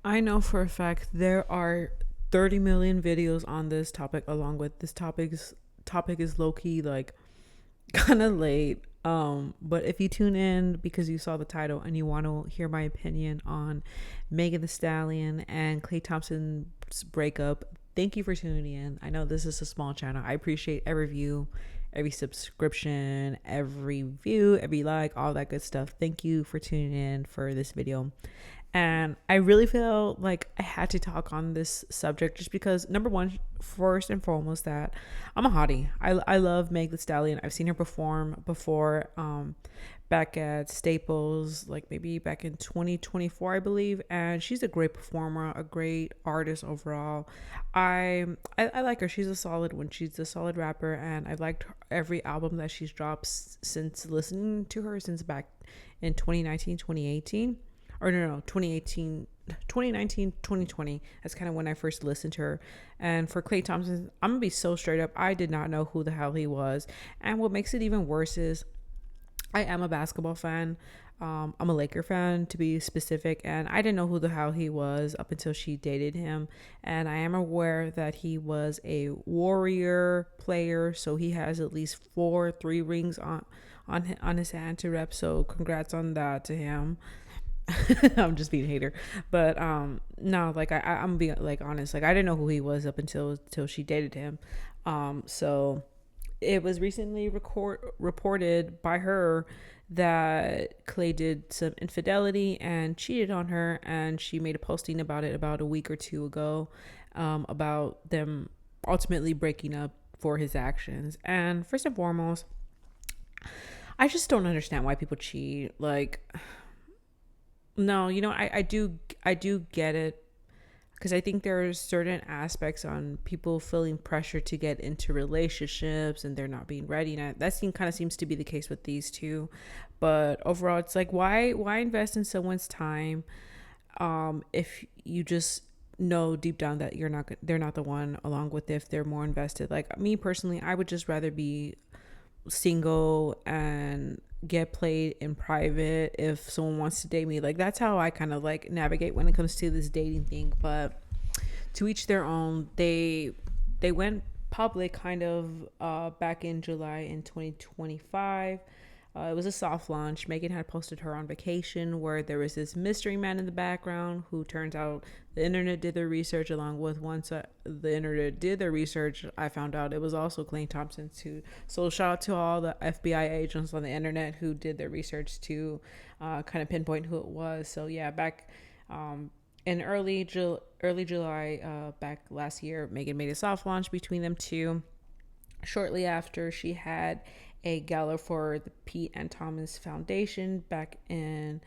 I know for a fact there are 30 million videos on this topic, along with this topic is low key like kind of late. But if you tune in because you saw the title and you want to hear my opinion on Megan Thee Stallion and Klay Thompson's breakup, thank you for tuning in. I know this is a small channel. I appreciate every view, every subscription, every view, every like, all that good stuff. Thank you for tuning in for this video. And I really feel like I had to talk on this subject just because, number one, first and foremost, that I'm a hottie. I love Meg the Stallion. I've seen her perform before, back at Staples, like maybe back in 2024, I believe. And she's a great performer, a great artist overall. I like her. She's a solid one. She's a solid rapper. And I've liked every album that she's dropped since listening to her since back in 2019, 2018, or no 2018, 2019, 2020. That's kind of when I first listened to her. And for Klay Thompson, I'm gonna be so straight up, I did not know who the hell he was. And what makes it even worse is I am a basketball fan. I'm a Laker fan to be specific, and I didn't know who the hell he was up until she dated him. And I am aware that he was a Warrior player, so he has at least three rings on his hand to rep. So congrats on that to him. I'm just being a hater, but no, like I'm being like honest. Like I didn't know who he was up until she dated him. So it was recently reported by her that Clay did some infidelity and cheated on her, and she made a posting about it about a week or two ago, about them ultimately breaking up for his actions. And first and foremost, I just don't understand why people cheat. Like, no, I do get it, because I think there are certain aspects on people feeling pressure to get into relationships and they're not being ready. And kind of seems to be the case with these two. But overall, it's like, why invest in someone's time, if you just know deep down that they're not the one, along with if they're more invested. Like me personally, I would just rather be single and get played in private if someone wants to date me. Like that's how I kind of like navigate when it comes to this dating thing. But to each their own. They went public kind of back in July in 2025. It was a soft launch. Megan had posted her on vacation where there was this mystery man in the background who turns out the internet did their research, along with once the internet did their research, I found out it was also Klay Thompson too. So shout out to all the FBI agents on the internet who did their research to kind of pinpoint who it was. So yeah, back in early July, back last year, Megan made a soft launch between them two. Shortly after, she had a gala for the Pete and Thomas Foundation back in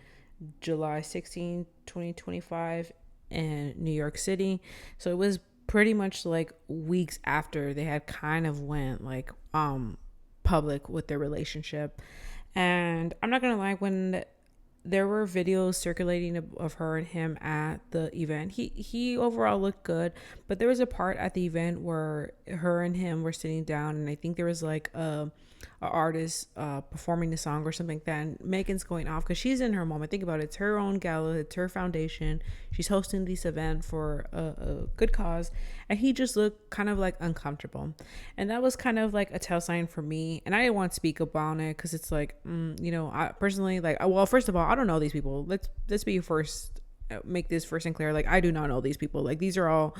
July 16, 2025 in New York City. So it was pretty much like weeks after they had kind of went like public with their relationship. And I'm not gonna lie, when there were videos circulating of her and him at the event, he overall looked good, but there was a part at the event where her and him were sitting down, and I think there was like a artist performing the song or something like that, and Megan's going off because she's in her moment. Think about it, it's her own gala, it's her foundation, she's hosting this event for a good cause, and he just looked kind of like uncomfortable. And that was kind of like a tell sign for me, and I didn't want to speak about it because it's like, I personally, like, well, first of all, I don't know these people. Let's be first, make this first and clear. Like, I do not know these people. Like, these are all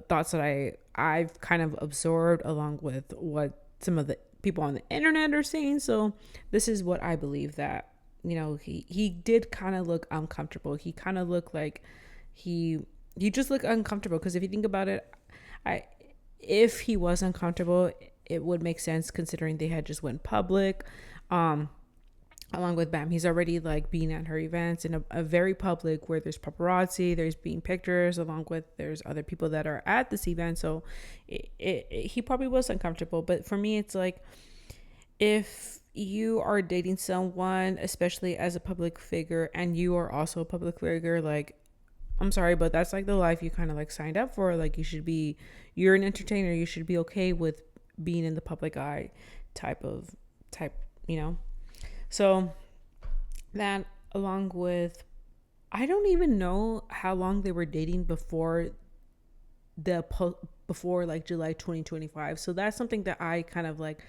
thoughts that I've kind of absorbed along with what some of the people on the internet are saying. So this is what I believe, that he did kind of look uncomfortable. He kind of looked like he just looked uncomfortable, because if you think about it, if he was uncomfortable, it would make sense considering they had just went public. Along with Bam, he's already like being at her events in a very public, where there's paparazzi, there's being pictures, along with there's other people that are at this event. So he probably was uncomfortable. But for me, it's like, if you are dating someone, especially as a public figure, and you are also a public figure, like, I'm sorry, but that's like the life you kind of like signed up for. Like, you're an entertainer, you should be okay with being in the public eye type, you know. So that, along with I don't even know how long they were dating the before like July 2025. So that's something that I kind of like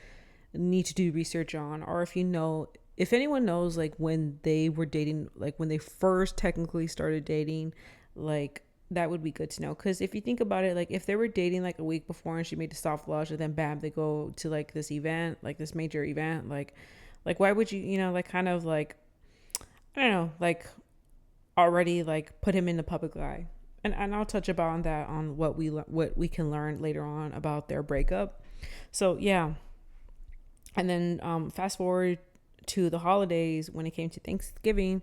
need to do research on. Or if you know, if anyone knows like when they were dating, like when they first technically started dating, like that would be good to know. Because if you think about it, like if they were dating like a week before and she made the soft launch and then bam, they go to like this event, like this major event, like why would you, like kind of like, I don't know, like already like put him in the public eye. And I'll touch about that on what we can learn later on about their breakup. So yeah. And then fast forward to the holidays, when it came to Thanksgiving,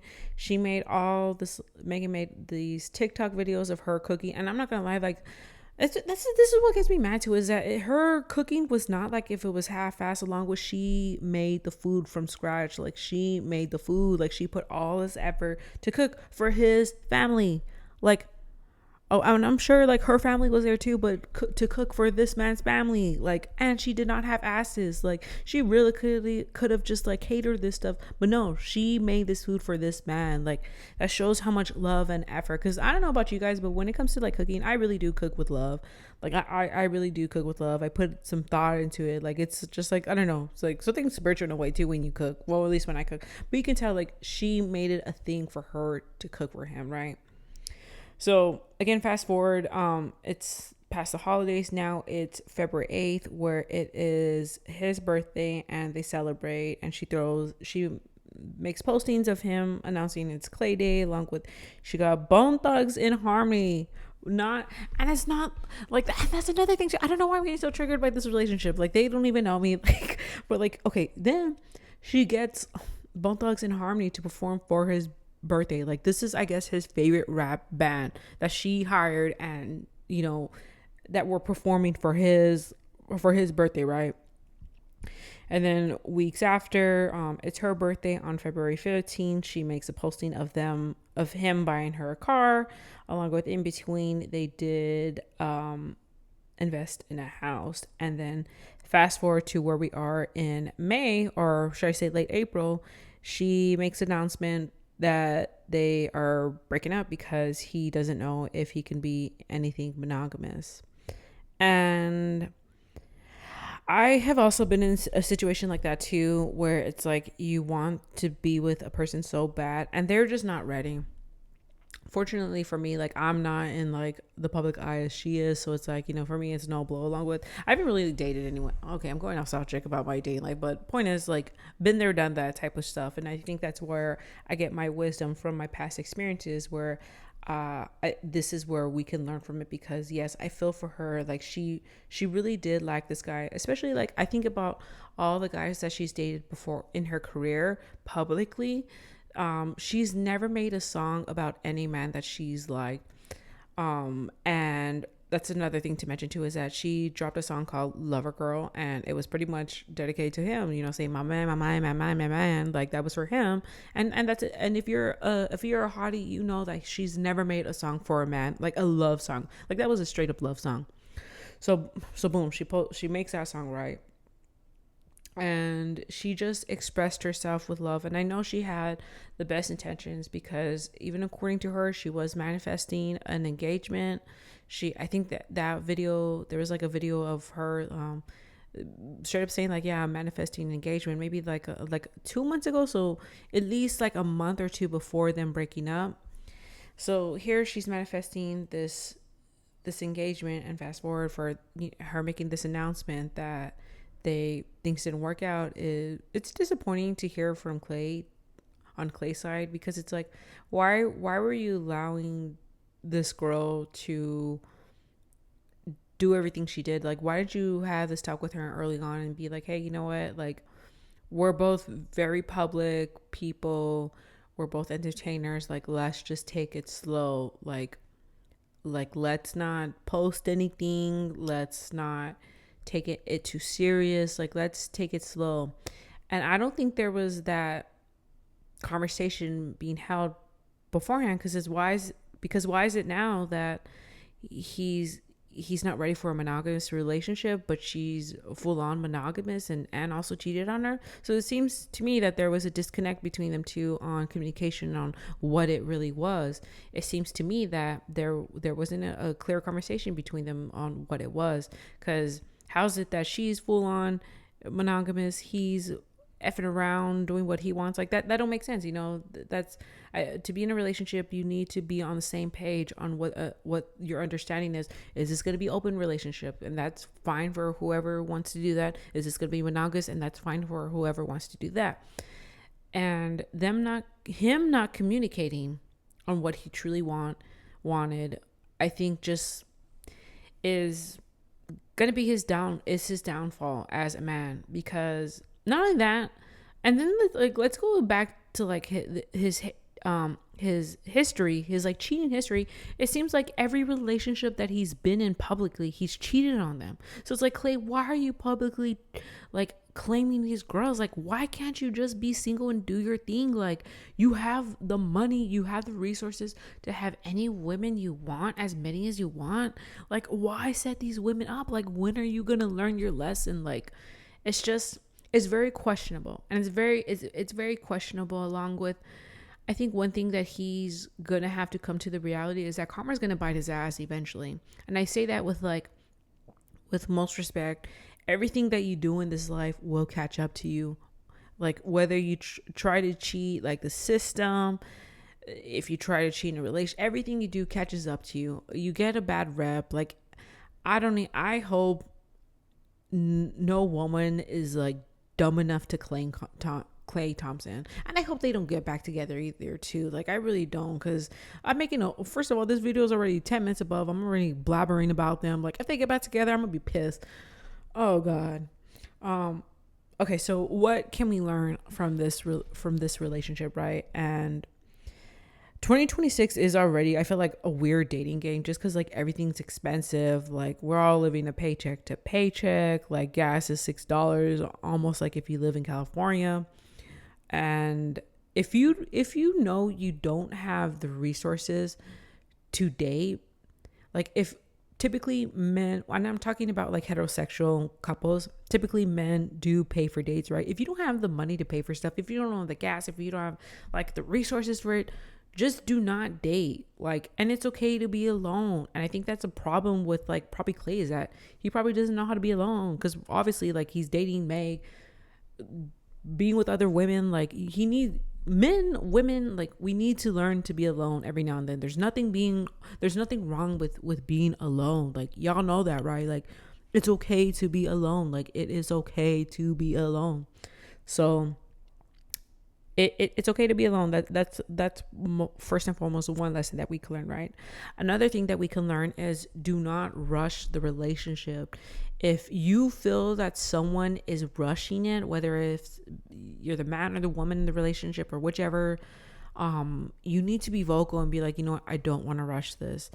Megan made these TikTok videos of her cooking. And I'm not gonna lie, like this is what gets me mad too, is that her cooking was not like if it was half-assed, along with she made the food from scratch. Like she made the food, like she put all this effort to cook for his family. Like, oh, and I'm sure like her family was there too, but to cook for this man's family, like, and she did not have asses. Like, she really could have just like catered this stuff, but no, she made this food for this man. Like, that shows how much love and effort. Because I don't know about you guys, but when it comes to like cooking, I really do cook with love. Like, I really do cook with love. I put some thought into it. Like, it's just like, I don't know, it's like something spiritual in a way too when you cook. Well, at least when I cook, but you can tell like she made it a thing for her to cook for him, right? So again, fast forward, it's past the holidays now. It's February 8th, where it is his birthday and they celebrate, and she makes postings of him announcing it's Clay Day, along with she got Bone Thugs in Harmony. And it's not like that. That's another thing too. I don't know why I'm getting so triggered by this relationship. Like, they don't even know me. Like, but like, okay, then she gets Bone Thugs in Harmony to perform for his birthday. Like, this is, I guess, his favorite rap band that she hired, and that were performing for his birthday, right? And then weeks after, it's her birthday on February 15th, she makes a posting of him buying her a car, along with, in between, they did invest in a house. And then fast forward to where we are in May, or should I say late April, she makes an announcement that they are breaking up because he doesn't know if he can be anything monogamous. And I have also been in a situation like that too, where it's like you want to be with a person so bad and they're just not ready. Fortunately for me, like, I'm not in like the public eye as she is, so it's like, for me it's no blow. Along with, I haven't really dated anyone. Okay, I'm going off subject about my dating life, but point is, like, been there, done that type of stuff. And I think that's where I get my wisdom from my past experiences, where this is where we can learn from it. Because yes, I feel for her. Like, she really did like this guy, especially like I think about all the guys that she's dated before in her career publicly. She's never made a song about any man that she's like. And that's another thing to mention too, is that she dropped a song called Lover Girl, and it was pretty much dedicated to him, saying my man, my man, my man, my man, like that was for him. And that's it. And if you're a hottie, like she's never made a song for a man, like a love song. Like, that was a straight up love song. So boom, she makes that song, right? And she just expressed herself with love. And I know she had the best intentions, because even according to her, she was manifesting an engagement. I think that video, there was like a video of her straight up saying like, yeah, I'm manifesting an engagement, maybe like 2 months ago. So at least like a month or two before them breaking up. So here she's manifesting this engagement, and fast forward for her making this announcement that things didn't work out. It's disappointing to hear from Clay, on Clay's side, because it's like, why were you allowing this girl to do everything she did? Like, why did you have this talk with her early on and be like, hey, you know what, like, we're both very public people, we're both entertainers, like, let's just take it slow. Like let's not post anything, let's not take it too serious, like, let's take it slow. And I don't think there was that conversation being held beforehand, because why is it now that he's he's not ready for a monogamous relationship, but she's full on monogamous and also cheated on her. So it seems to me that there was a disconnect between them two on communication on what it really was. It seems to me that there wasn't a clear conversation between them on what it was. Because how's it that she's full on monogamous, he's effing around doing what he wants? Like that don't make sense. That's to be in a relationship, you need to be on the same page on what your understanding is this going to be open relationship, and that's fine for whoever wants to do that. Is this going to be monogamous, and that's fine for whoever wants to do that. And him not communicating on what he truly wanted, I think just is going to be his downfall as a man. Because not only that, and then let's go back to like his history, his like cheating history. It seems like every relationship that he's been in publicly, he's cheated on them. So it's like, Clay, why are you publicly like claiming these girls? Like, why can't you just be single and do your thing? Like, you have the money, you have the resources to have any women you want, as many as you want. Like, why set these women up? Like, when are you gonna learn your lesson? Like, it's very questionable. And it's very questionable. Along with, I think one thing that he's gonna have to come to the reality is that karma's gonna bite his ass eventually. And I say that with most respect. Everything that you do in this life will catch up to you. Like, whether you try to cheat, like the system, if you try to cheat in a relationship, everything you do catches up to you. You get a bad rep. Like, I hope no woman is like dumb enough to claim Clay Thompson, and I hope they don't get back together either too. Like, I really don't, because first of all, this video is already 10 minutes above. I'm already blabbering about them. Like, if they get back together, I'm gonna be pissed. Oh god. Okay, so what can we learn from this relationship, right? And 2026 is already, I feel like, a weird dating game, just because like everything's expensive. Like, we're all living a paycheck to paycheck. Like, gas is $6, almost like if you live in California. And if you know you don't have the resources to date, like, if typically men, and I'm talking about like heterosexual couples, typically men do pay for dates, right? If you don't have the money to pay for stuff, if you don't know the gas, if you don't have like the resources for it, just do not date. Like, and it's okay to be alone. And I think that's a problem with like probably Clay, is that he probably doesn't know how to be alone, because obviously like he's dating Meg, being with other women. Like, women, like, we need to learn to be alone every now and then. There's nothing wrong with being alone. Like, y'all know that, right? Like, it's okay to be alone. Like, it is okay to be alone. So it's okay to be alone. That's first and foremost one lesson that we can learn, right? Another thing that we can learn is do not rush the relationship. If you feel that someone is rushing it, whether if you're the man or the woman in the relationship or whichever, you need to be vocal and be like, you know what, I don't want to rush this.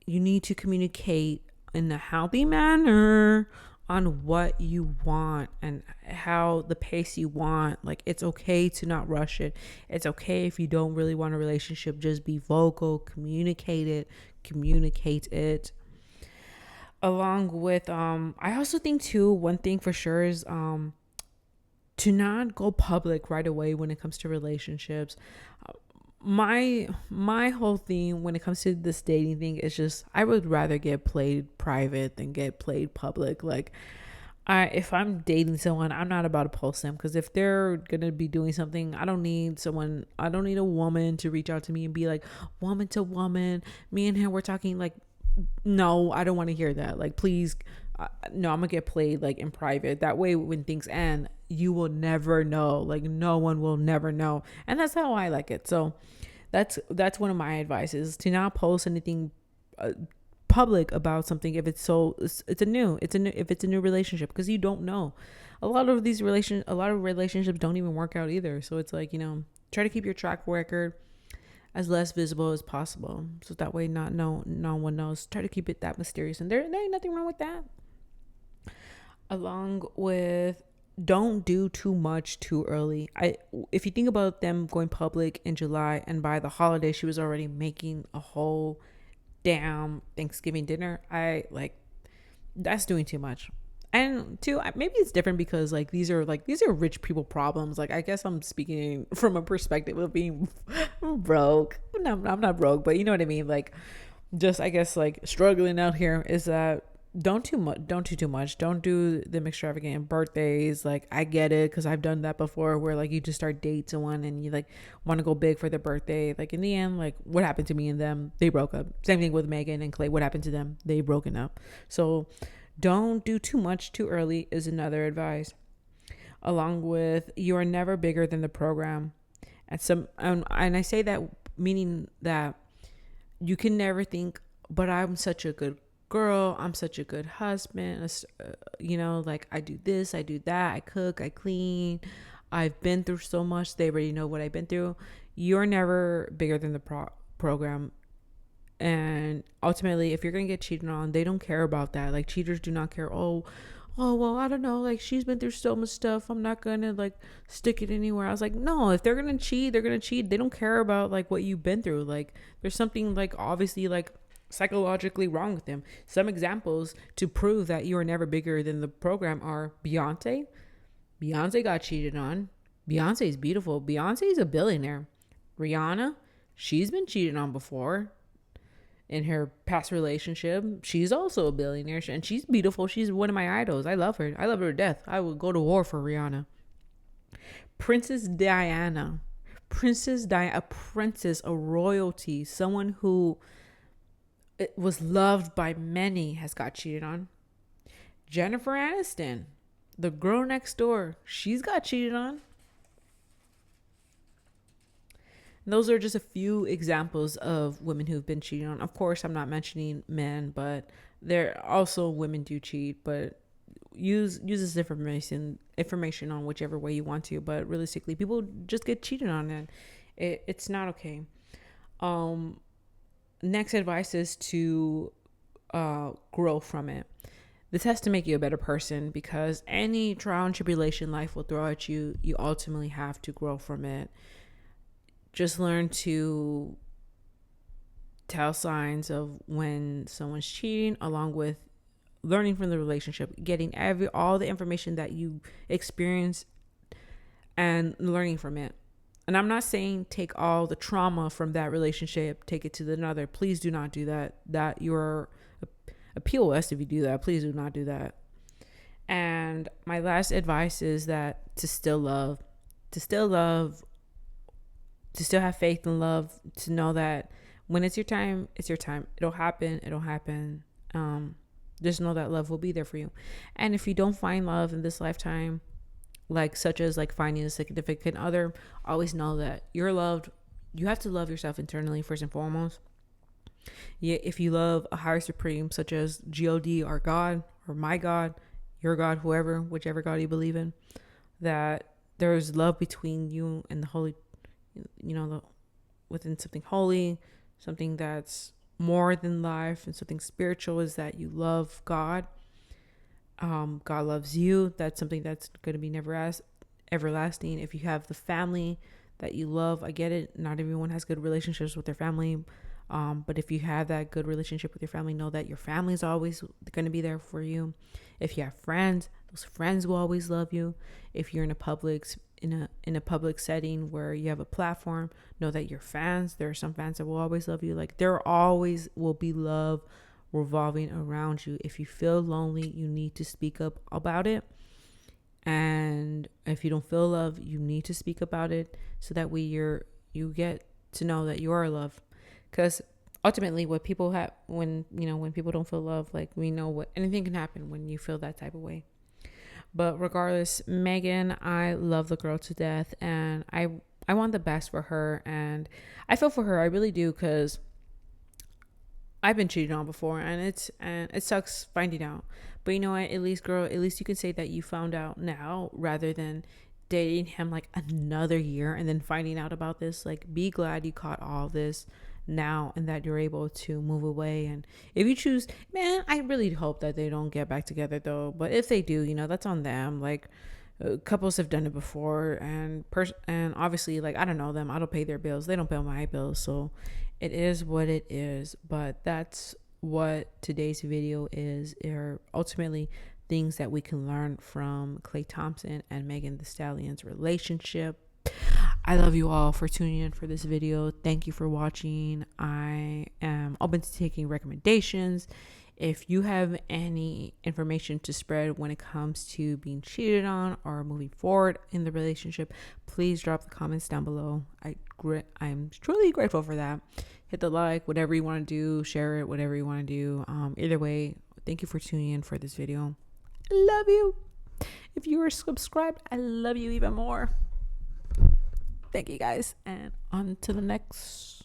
You need to communicate in a healthy manner on what you want and how the pace you want. Like, it's okay to not rush it. It's okay if you don't really want a relationship. Just be vocal, communicate it. Along with, I also think too, one thing for sure is to not go public right away when it comes to relationships. My whole thing when it comes to this dating thing is just, I would rather get played private than get played public. Like, if I'm dating someone, I'm not about to post them, because if they're gonna be doing something, I don't need a woman to reach out to me and be like, woman to woman, me and him, we're talking. Like, no, I don't want to hear that. Like, please, no, I'm gonna get played like in private. That way, when things end, you will never know. Like, no one will never know. And that's how I like it. So that's one of my advices, to not post anything public about something if it's a new relationship, because you don't know. A lot of relationships don't even work out either. So it's like, try to keep your track record as less visible as possible, so that way no one knows. Try to keep it that mysterious, and there ain't nothing wrong with that. Along with, don't do too much too early. If you think about them going public in July, and by the holiday she was already making a whole damn Thanksgiving dinner, I like, that's doing too much. And two, maybe it's different because like these are rich people problems. Like I guess I'm speaking from a perspective of being broke. No, I'm not broke, but you know what I mean. Like just I guess like struggling out here is that don't do them extravagant birthdays. Like I get it because I've done that before where like you just start dates someone and you like want to go big for their birthday. Like in the end, like what happened to me and them, they broke up. Same thing with Megan and Clay. What happened to them, they broken up. So don't do too much too early is another advice. Along with you are never bigger than the program. And I say that meaning that you can never think, but I'm such a good girl, I'm such a good husband, like I do this, I do that, I cook, I clean, I've been through so much, they already know what I've been through. You're never bigger than the program. And ultimately, if you're gonna get cheated on, they don't care about that. Like cheaters do not care. Oh well, I don't know, like she's been through so much stuff, I'm not gonna like stick it anywhere. I was like, no, if they're gonna cheat, they're gonna cheat. They don't care about like what you've been through. Like there's something like obviously like psychologically wrong with them. Some examples to prove that you are never bigger than the program are Beyonce got cheated on. Beyonce is beautiful. Beyonce is a billionaire. Rihanna, she's been cheated on before in her past relationship. She's also a billionaire and she's beautiful. She's one of my idols. I love her to death. I would go to war for Rihanna. Princess Diana, a princess, a royalty, someone who was loved by many, has got cheated on. Jennifer Aniston, the girl next door, she's got cheated on. Those are just a few examples of women who've been cheated on. Of course, I'm not mentioning men, but there also women do cheat, but use this information on whichever way you want to. But realistically, people just get cheated on, and it's not okay. Next advice is to grow from it. This has to make you a better person because any trial and tribulation life will throw at you, you ultimately have to grow from it. Just learn to tell signs of when someone's cheating, along with learning from the relationship, getting all the information that you experience and learning from it. And I'm not saying take all the trauma from that relationship, take it to another. Please do not do that. That you're a POS if you do that. Please do not do that. And my last advice is that to still love, to still have faith and love, to know that when it's your time, it's your time. It'll happen. Just know that love will be there for you. And if you don't find love in this lifetime, like such as like finding a significant other, always know that you're loved. You have to love yourself internally first and foremost. Yeah, if you love a higher supreme such as God or God or my God, your God, whichever God you believe in, that there's love between you and the holy, within something holy, something that's more than life, and something spiritual is that you love God. God loves you. That's something that's going to be never everlasting. If you have the family that you love, I get it. Not everyone has good relationships with their family. But if you have that good relationship with your family, know that your family is always going to be there for you. If you have friends, those friends will always love you. If you're in a public setting where you have a platform, know that your fans, there are some fans that will always love you. Like there always will be love revolving around you. If you feel lonely, you need to speak up about it. And if you don't feel love, you need to speak about it so that way you get to know that you are loved. Because ultimately what people have when people don't feel love, like we know what anything can happen when you feel that type of way. But regardless, Megan, I love the girl to death, and I want the best for her, and I feel for her. I really do, because I've been cheated on before, and it sucks finding out. But you know what? At least you can say that you found out now, rather than dating him like another year and then finding out about this. Like, be glad you caught all this now and that you're able to move away. And if you choose, man, I really hope that they don't get back together though. But if they do, that's on them. Like, couples have done it before, and obviously, like, I don't know them. I don't pay their bills. They don't pay my bills. So It is what it is, but that's what today's video is, are ultimately things that we can learn from Klay Thompson and Megan Thee Stallion's relationship. I love you all for tuning in for this video. Thank you for watching. I am open to taking recommendations. If you have any information to spread when it comes to being cheated on or moving forward in the relationship, please drop the comments down below. I'm truly grateful for that. Hit the like, whatever you want to do, share it, whatever you want to do. Either way, thank you for tuning in for this video. I love you. If you are subscribed, I love you even more. Thank you guys, and on to the next